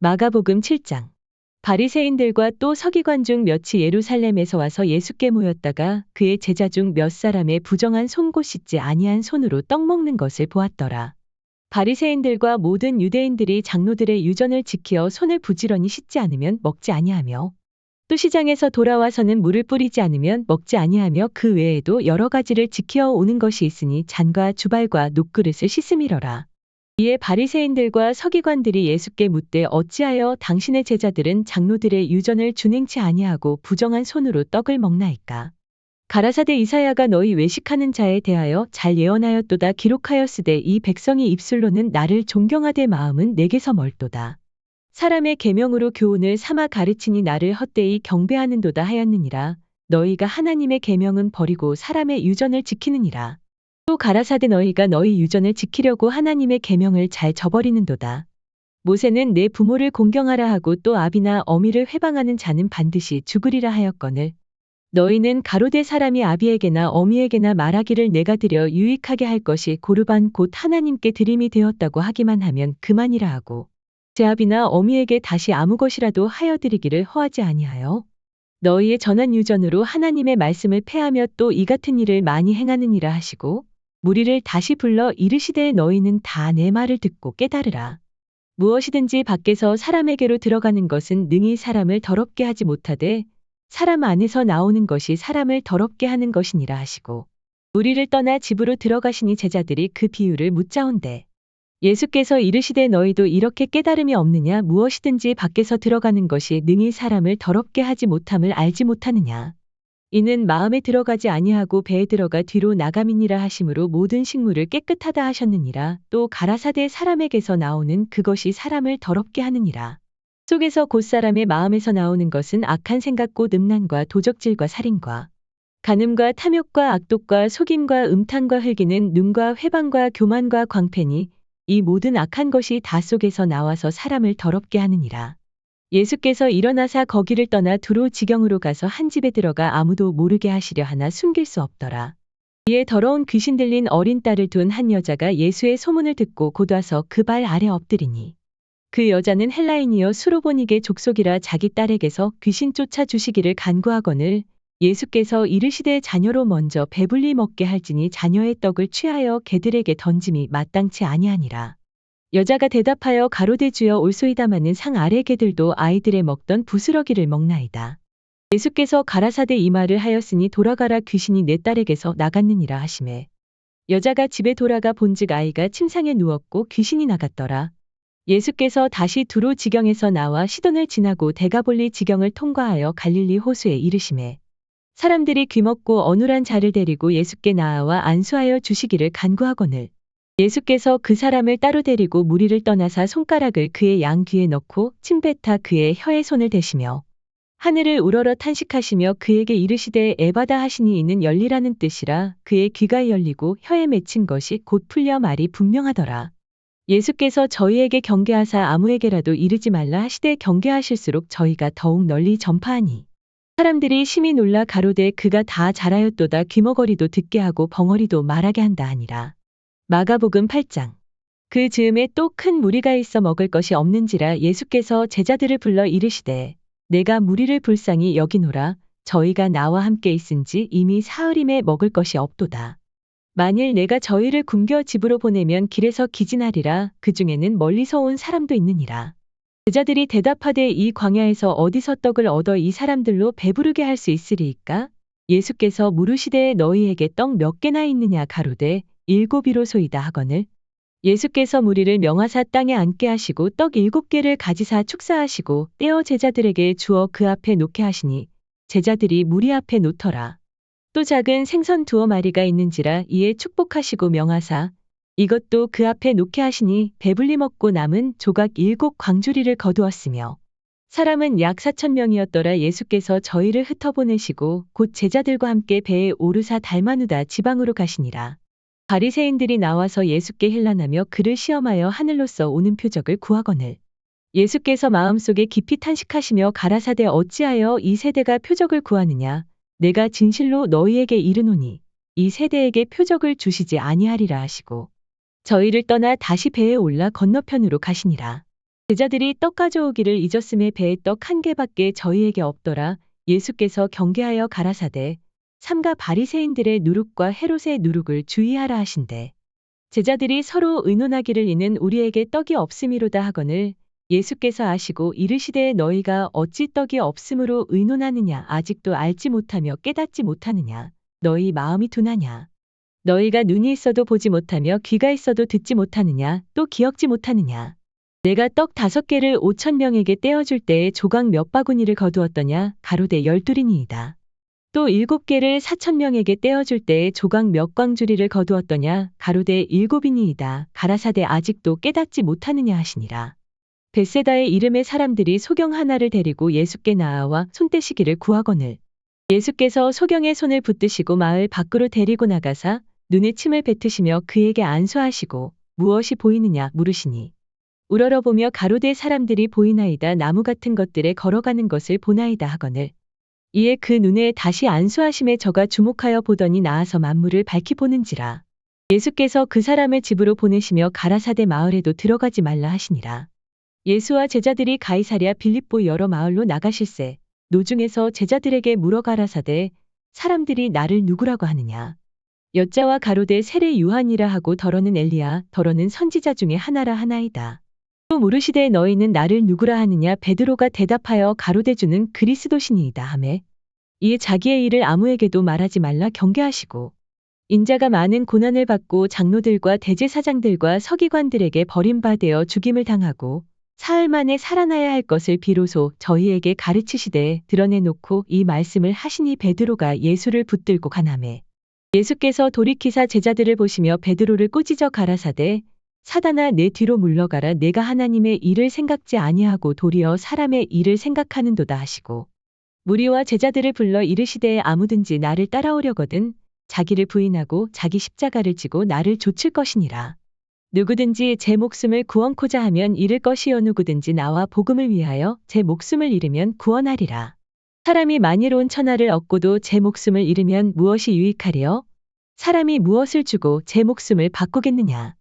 마가복음 7장. 바리새인들과 또 서기관 중 몇이 예루살렘에서 와서 예수께 모였다가 그의 제자 중 몇 사람의 부정한 손 곧 씻지 아니한 손으로 떡 먹는 것을 보았더라. 바리새인들과 모든 유대인들이 장로들의 유전을 지키어 손을 부지런히 씻지 않으면 먹지 아니하며 또 시장에서 돌아와서는 물을 뿌리지 않으면 먹지 아니하며 그 외에도 여러 가지를 지키어 오는 것이 있으니 잔과 주발과 놋그릇을 씻음이러라. 이에 바리새인들과 서기관들이 예수께 묻되 어찌하여 당신의 제자들은 장로들의 유전을 준행치 아니하고 부정한 손으로 떡을 먹나이까. 가라사대 이사야가 너희 외식하는 자에 대하여 잘 예언하였도다. 기록하였으되 이 백성이 입술로는 나를 존경하되 마음은 내게서 멀도다. 사람의 계명으로 교훈을 삼아 가르치니 나를 헛되이 경배하는도다 하였느니라. 너희가 하나님의 계명은 버리고 사람의 유전을 지키느니라. 또 가라사대 너희가 너희 유전을 지키려고 하나님의 계명을 잘 저버리는도다. 모세는 내 부모를 공경하라 하고 또 아비나 어미를 회방하는 자는 반드시 죽으리라 하였거늘 너희는 가로되 사람이 아비에게나 어미에게나 말하기를 내가 드려 유익하게 할 것이 고르반 곧 하나님께 드림이 되었다고 하기만 하면 그만이라 하고 제 아비나 어미에게 다시 아무 것이라도 하여 드리기를 허하지 아니하여 너희의 전한 유전으로 하나님의 말씀을 폐하며 또 이 같은 일을 많이 행하느니라 하시고 무리를 다시 불러 이르시되 너희는 다 내 말을 듣고 깨달으라. 무엇이든지 밖에서 사람에게로 들어가는 것은 능히 사람을 더럽게 하지 못하되 사람 안에서 나오는 것이 사람을 더럽게 하는 것이니라 하시고 무리를 떠나 집으로 들어가시니 제자들이 그 비유를 묻자온대 예수께서 이르시되 너희도 이렇게 깨달음이 없느냐. 무엇이든지 밖에서 들어가는 것이 능히 사람을 더럽게 하지 못함을 알지 못하느냐. 이는 마음에 들어가지 아니하고 배에 들어가 뒤로 나감이니라 하심으로 모든 식물을 깨끗하다 하셨느니라. 또 가라사대 사람에게서 나오는 그것이 사람을 더럽게 하느니라. 속에서 곧 사람의 마음에서 나오는 것은 악한 생각 곧 음란과 도적질과 살인과 간음과 탐욕과 악독과 속임과 음탕과 흘기는 눈과 회방과 교만과 광패니 이 모든 악한 것이 다 속에서 나와서 사람을 더럽게 하느니라. 예수께서 일어나사 거기를 떠나 두로 지경으로 가서 한 집에 들어가 아무도 모르게 하시려 하나 숨길 수 없더라. 이에 더러운 귀신 들린 어린 딸을 둔 한 여자가 예수의 소문을 듣고 곧 와서 그 발 아래 엎드리니 그 여자는 헬라인이여 수로보니게 족속이라 자기 딸에게서 귀신 쫓아 주시기를 간구하거늘 예수께서 이르시되 자녀로 먼저 배불리 먹게 할지니 자녀의 떡을 취하여 개들에게 던짐이 마땅치 아니하니라. 여자가 대답하여 가로되 주여 올소이다마는 상 아래 개들도 아이들의 먹던 부스러기를 먹나이다. 예수께서 가라사대 이 말을 하였으니 돌아가라 귀신이 내 딸에게서 나갔느니라 하시매 여자가 집에 돌아가 본즉 아이가 침상에 누웠고 귀신이 나갔더라. 예수께서 다시 두로 지경에서 나와 시돈을 지나고 데가볼리 지경을 통과하여 갈릴리 호수에 이르시매 사람들이 귀먹고 어눌한 자를 데리고 예수께 나아와 안수하여 주시기를 간구하거늘 예수께서 그 사람을 따로 데리고 무리를 떠나사 손가락을 그의 양 귀에 넣고 침뱉아 그의 혀에 손을 대시며 하늘을 우러러 탄식하시며 그에게 이르시되 에바다 하시니 이는 열리라는 뜻이라. 그의 귀가 열리고 혀에 맺힌 것이 곧 풀려 말이 분명하더라. 예수께서 저희에게 경계하사 아무에게라도 이르지 말라 하시되 경계하실수록 저희가 더욱 널리 전파하니 사람들이 심히 놀라 가로되 그가 다 잘하였도다. 귀머거리도 듣게 하고 벙어리도 말하게 한다 하니라. 마가복음 8장. 그 즈음에 또 큰 무리가 있어 먹을 것이 없는지라 예수께서 제자들을 불러 이르시되 내가 무리를 불쌍히 여기노라. 저희가 나와 함께 있은지 이미 사흘임에 먹을 것이 없도다. 만일 내가 저희를 굶겨 집으로 보내면 길에서 기진하리라. 그 중에는 멀리서 온 사람도 있느니라. 제자들이 대답하되 이 광야에서 어디서 떡을 얻어 이 사람들로 배부르게 할 수 있으리이까? 예수께서 물으시되 너희에게 떡 몇 개나 있느냐. 가로되 7이로소이다 하거늘 예수께서 무리를 명하사 땅에 앉게 하시고 떡 7개를 가지사 축사하시고 떼어 제자들에게 주어 그 앞에 놓게 하시니 제자들이 무리 앞에 놓더라. 또 작은 생선 2마리가 있는지라 이에 축복하시고 명하사 이것도 그 앞에 놓게 하시니 배불리 먹고 남은 조각 7광주리를 거두었으며 사람은 약 4,000명이었더라. 예수께서 저희를 흩어보내시고 곧 제자들과 함께 배에 오르사 달마누다 지방으로 가시니라. 바리새인들이 나와서 예수께 힐난하며 그를 시험하여 하늘로서 오는 표적을 구하거늘 예수께서 마음속에 깊이 탄식하시며 가라사대 어찌하여 이 세대가 표적을 구하느냐. 내가 진실로 너희에게 이르노니 이 세대에게 표적을 주시지 아니하리라 하시고 저희를 떠나 다시 배에 올라 건너편으로 가시니라. 제자들이 떡 가져오기를 잊었음에 배에 떡 한 개밖에 저희에게 없더라. 예수께서 경계하여 가라사대 삼가 바리새인들의 누룩과 헤롯의 누룩을 주의하라 하신대. 제자들이 서로 의논하기를 이는 우리에게 떡이 없음이로다 하거늘 예수께서 아시고 이르시되 너희가 어찌 떡이 없음으로 의논하느냐 아직도 알지 못하며 깨닫지 못하느냐 너희 마음이 둔하냐 너희가 눈이 있어도 보지 못하며 귀가 있어도 듣지 못하느냐 또 기억지 못하느냐 내가 떡 5개를 5,000명에게 떼어줄 때에 조각 몇 바구니를 거두었더냐 가로되 12이니이다. 또 7개를 4,000명에게 떼어줄 때에 조각 몇 광주리를 거두었더냐 가로되 7이니이다. 가라사대 아직도 깨닫지 못하느냐 하시니라. 벳세다의 이름의 사람들이 소경 하나를 데리고 예수께 나아와 손 떼시기를 구하거늘 예수께서 소경의 손을 붙드시고 마을 밖으로 데리고 나가사 눈에 침을 뱉으시며 그에게 안수하시고 무엇이 보이느냐 물으시니 우러러보며 가로되 사람들이 보이나이다. 나무 같은 것들에 걸어가는 것을 보나이다 하거늘 이에 그 눈에 다시 안수하심에 저가 주목하여 보더니 나아서 만물을 밝히 보는지라. 예수께서 그 사람을 집으로 보내시며 가라사대 마을에도 들어가지 말라 하시니라. 예수와 제자들이 가이사랴 빌립보 여러 마을로 나가실세 노중에서 제자들에게 물어 가라사대 사람들이 나를 누구라고 하느냐. 여자와 가로되 세례 요한이라 하고 더러는 엘리야 더러는 선지자 중에 하나라 하나이다. 또 물으시되 너희는 나를 누구라 하느냐. 베드로가 대답하여 가로되 주는 그리스도시니이다 하매 이에 자기의 일을 아무에게도 말하지 말라 경계하시고 인자가 많은 고난을 받고 장로들과 대제사장들과 서기관들에게 버림받아 죽임을 당하고 사흘 만에 살아나야 할 것을 비로소 저희에게 가르치시되 드러내놓고 이 말씀을 하시니 베드로가 예수를 붙들고 가나매 예수께서 돌이키사 제자들을 보시며 베드로를 꾸짖어 가라사대 사단아 내 뒤로 물러가라. 내가 하나님의 일을 생각지 아니하고 도리어 사람의 일을 생각하는도다 하시고 무리와 제자들을 불러 이르시되 아무든지 나를 따라오려거든 자기를 부인하고 자기 십자가를 지고 나를 좇을 것이니라. 누구든지 제 목숨을 구원코자 하면 잃을 것이요 누구든지 나와 복음을 위하여 제 목숨을 잃으면 구원하리라. 사람이 만일 온 천하를 얻고도 제 목숨을 잃으면 무엇이 유익하리요? 사람이 무엇을 주고 제 목숨을 바꾸겠느냐.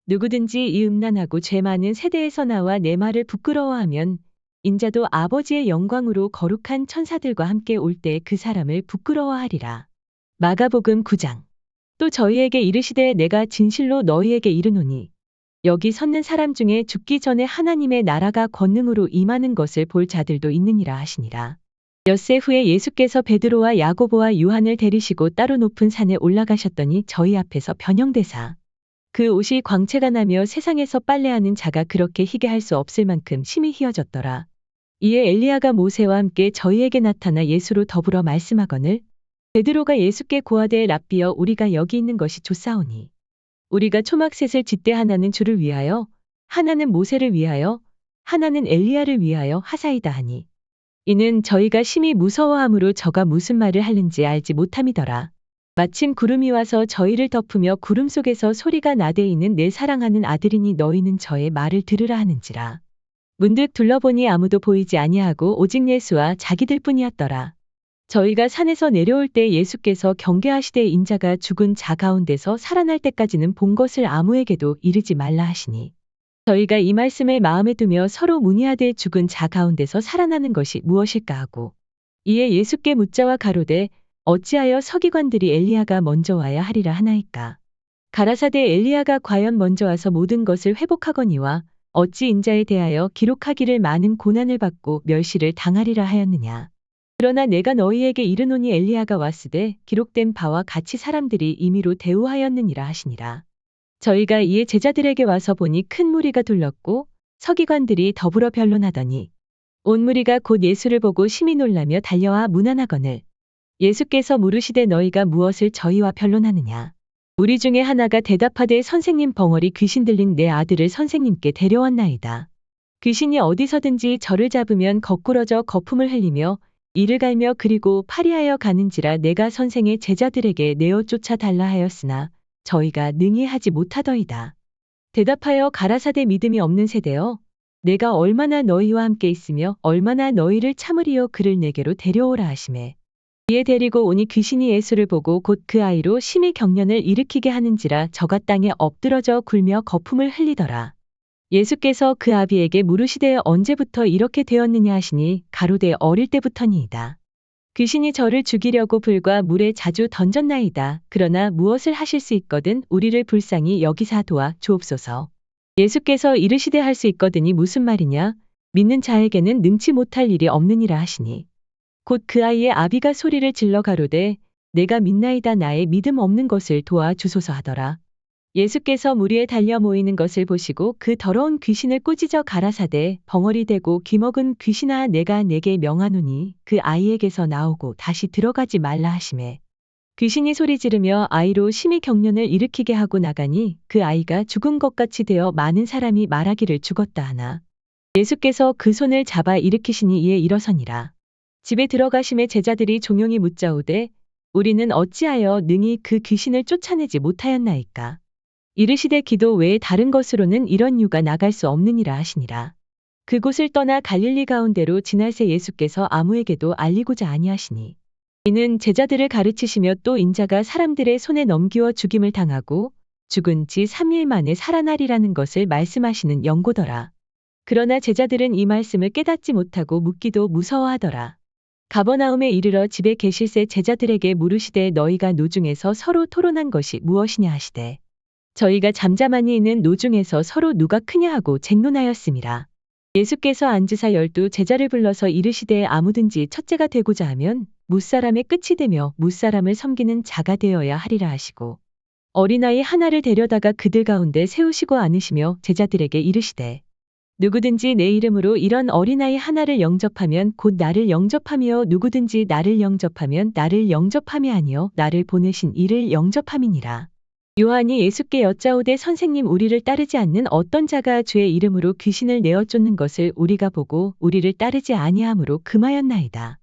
누구든지 이 음란하고 죄 많은 세대에서 나와 내 말을 부끄러워하면 인자도 아버지의 영광으로 거룩한 천사들과 함께 올 때 그 사람을 부끄러워하리라. 마가복음 9장. 또 저희에게 이르시되 내가 진실로 너희에게 이르노니 여기 섰는 사람 중에 죽기 전에 하나님의 나라가 권능으로 임하는 것을 볼 자들도 있느니라 하시니라. 엿새 후에 예수께서 베드로와 야고보와 요한을 데리시고 따로 높은 산에 올라가셨더니 저희 앞에서 변형되사 그 옷이 광채가 나며 세상에서 빨래하는 자가 그렇게 희게 할 수 없을 만큼 심히 희어졌더라. 이에 엘리야가 모세와 함께 저희에게 나타나 예수로 더불어 말씀하거늘 베드로가 예수께 고하되 랍비여 우리가 여기 있는 것이 좋사오니 우리가 초막셋을 짓되 하나는 주를 위하여 하나는 모세를 위하여 하나는 엘리야를 위하여 하사이다 하니 이는 저희가 심히 무서워함으로 저가 무슨 말을 하는지 알지 못함이더라. 마침 구름이 와서 저희를 덮으며 구름 속에서 소리가 나되 이는 내 사랑하는 아들이니 너희는 저의 말을 들으라 하는지라. 문득 둘러보니 아무도 보이지 아니하고 오직 예수와 자기들 뿐이었더라. 저희가 산에서 내려올 때 예수께서 경계하시되 인자가 죽은 자 가운데서 살아날 때까지는 본 것을 아무에게도 이르지 말라 하시니 저희가 이 말씀을 마음에 두며 서로 문의하되 죽은 자 가운데서 살아나는 것이 무엇일까 하고 이에 예수께 묻자와 가로되 어찌하여 서기관들이 엘리야가 먼저 와야 하리라 하나이까. 가라사대 엘리야가 과연 먼저 와서 모든 것을 회복하거니와 어찌 인자에 대하여 기록하기를 많은 고난을 받고 멸시를 당하리라 하였느냐. 그러나 내가 너희에게 이르노니 엘리야가 왔으되 기록된 바와 같이 사람들이 임의로 대우하였느니라 하시니라. 저희가 이에 제자들에게 와서 보니 큰 무리가 둘렀고 서기관들이 더불어 변론하더니 온 무리가 곧 예수를 보고 심히 놀라며 달려와 문안하거늘 예수께서 물으시되 너희가 무엇을 저희와 변론하느냐. 우리 중에 하나가 대답하되 선생님 벙어리 귀신 들린 내 아들을 선생님께 데려왔나이다. 귀신이 어디서든지 저를 잡으면 거꾸러져 거품을 흘리며 이를 갈며 그리고 파리하여 가는지라 내가 선생의 제자들에게 내어 쫓아 달라 하였으나 저희가 능히 하지 못하더이다. 대답하여 가라사대 믿음이 없는 세대여 내가 얼마나 너희와 함께 있으며 얼마나 너희를 참으리요 그를 내게로 데려오라 하시매 이에 데리고 오니 귀신이 예수를 보고 곧 그 아이로 심히 경련을 일으키게 하는지라 저가 땅에 엎드러져 굴며 거품을 흘리더라. 예수께서 그 아비에게 물으시되 언제부터 이렇게 되었느냐 하시니 가로되 어릴 때부터니이다. 귀신이 저를 죽이려고 불과 물에 자주 던졌나이다. 그러나 무엇을 하실 수 있거든 우리를 불쌍히 여기사 도와 주옵소서. 예수께서 이르시되 할 수 있거든이 무슨 말이냐? 믿는 자에게는 능치 못할 일이 없느니라 하시니. 곧 그 아이의 아비가 소리를 질러 가로되 내가 믿나이다 나의 믿음 없는 것을 도와 주소서 하더라. 예수께서 물 위에 달려 모이는 것을 보시고 그 더러운 귀신을 꾸짖어 가라사대 벙어리 대고 귀먹은 귀신아 내가 내게 명하노니 그 아이에게서 나오고 다시 들어가지 말라 하시매 귀신이 소리 지르며 아이로 심히 경련을 일으키게 하고 나가니 그 아이가 죽은 것 같이 되어 많은 사람이 말하기를 죽었다 하나 예수께서 그 손을 잡아 일으키시니 이에 일어서니라. 집에 들어가심에 제자들이 종용이 묻자오되 우리는 어찌하여 능히 그 귀신을 쫓아내지 못하였나이까. 이르시되 기도 외에 다른 것으로는 이런 유가 나갈 수 없느니라 하시니라. 그곳을 떠나 갈릴리 가운데로 지날새 예수께서 아무에게도 알리고자 아니하시니 이는 제자들을 가르치시며 또 인자가 사람들의 손에 넘기워 죽임을 당하고 죽은 지 3일 만에 살아나리라는 것을 말씀하시는 연고더라. 그러나 제자들은 이 말씀을 깨닫지 못하고 묻기도 무서워하더라. 가버나움에 이르러 집에 계실새 제자들에게 물으시되 너희가 노중에서 서로 토론한 것이 무엇이냐 하시되 저희가 잠잠하니 있는 노중에서 서로 누가 크냐 하고 쟁론하였음이라. 예수께서 앉으사 12 제자를 불러서 이르시되 아무든지 첫째가 되고자 하면 무사람의 끝이 되며 무사람을 섬기는 자가 되어야 하리라 하시고 어린아이 하나를 데려다가 그들 가운데 세우시고 앉으시며 제자들에게 이르시되 누구든지 내 이름으로 이런 어린아이 하나를 영접하면 곧 나를 영접하며 누구든지 나를 영접하면 나를 영접함이 아니요 나를 보내신 이를 영접함이니라. 요한이 예수께 여짜오되 선생님 우리를 따르지 않는 어떤 자가 주의 이름으로 귀신을 내어 쫓는 것을 우리가 보고 우리를 따르지 아니하므로 금하였나이다.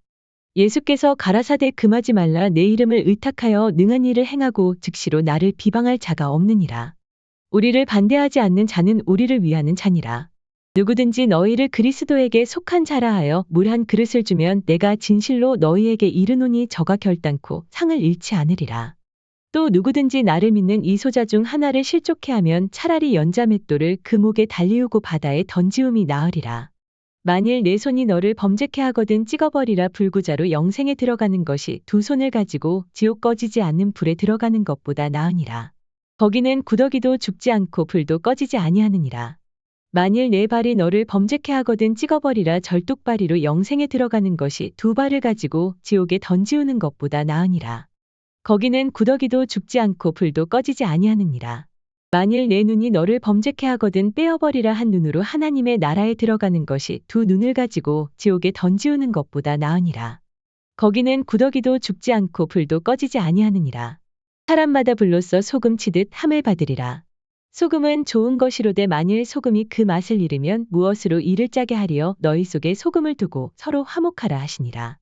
예수께서 가라사대 금하지 말라 내 이름을 의탁하여 능한 일을 행하고 즉시로 나를 비방할 자가 없느니라. 우리를 반대하지 않는 자는 우리를 위하는 자니라. 누구든지 너희를 그리스도에게 속한 자라 하여 물 한 그릇을 주면 내가 진실로 너희에게 이르노니 저가 결단코 상을 잃지 않으리라. 또 누구든지 나를 믿는 이 소자 중 하나를 실족해 하면 차라리 연자 맷돌을 그 목에 달리우고 바다에 던지움이 나으리라. 만일 내 손이 너를 범죄케 하거든 찍어버리라. 불구자로 영생에 들어가는 것이 두 손을 가지고 지옥 꺼지지 않는 불에 들어가는 것보다 나으니라. 거기는 구더기도 죽지 않고 불도 꺼지지 아니하느니라. 만일 내 발이 너를 범죄케 하거든 찍어버리라. 절뚝발이로 영생에 들어가는 것이 두 발을 가지고 지옥에 던지우는 것보다 나으니라. 거기는 구더기도 죽지 않고 불도 꺼지지 아니하느니라. 만일 내 눈이 너를 범죄케 하거든 빼어버리라. 한 눈으로 하나님의 나라에 들어가는 것이 두 눈을 가지고 지옥에 던지우는 것보다 나으니라. 거기는 구더기도 죽지 않고 불도 꺼지지 아니하느니라. 사람마다 불로써 소금 치듯 함을 받으리라. 소금은 좋은 것이로되 만일 소금이 그 맛을 잃으면 무엇으로 이를 짜게 하리요 너희 속에 소금을 두고 서로 화목하라 하시니라.